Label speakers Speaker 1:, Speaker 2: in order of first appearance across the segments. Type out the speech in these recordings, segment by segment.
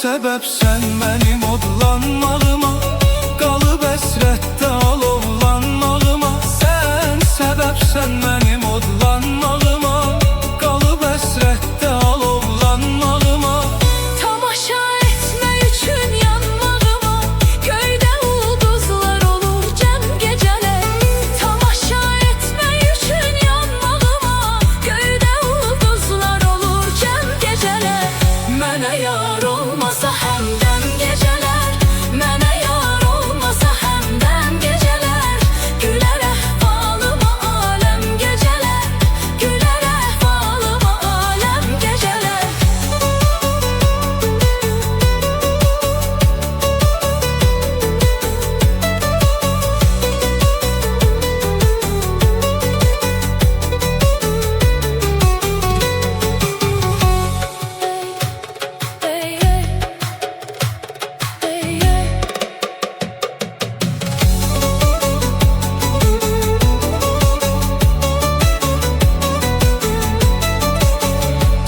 Speaker 1: sebepsen benim odlanmağıma, qalıb əsrətdə alovlanmağıma. Sən sebepsen benim odlanmağıma, qalıb əsrətdə alovlanmağıma.
Speaker 2: Tamaşa etmək üçün yanmağıma, göydə ulduzlar olur cəm gecələr. Tamaşa etmək üçün yanmağıma, göydə ulduzlar olur cəm gecələr. Mənə yar olmasa həmdəm gecələr, mənə yar olmasa həmdəm gecələr. Gülər əhvalıma aləm gecələr, gülər əhvalıma aləm gecələr.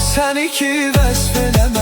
Speaker 1: Səni ki vəsf eləmə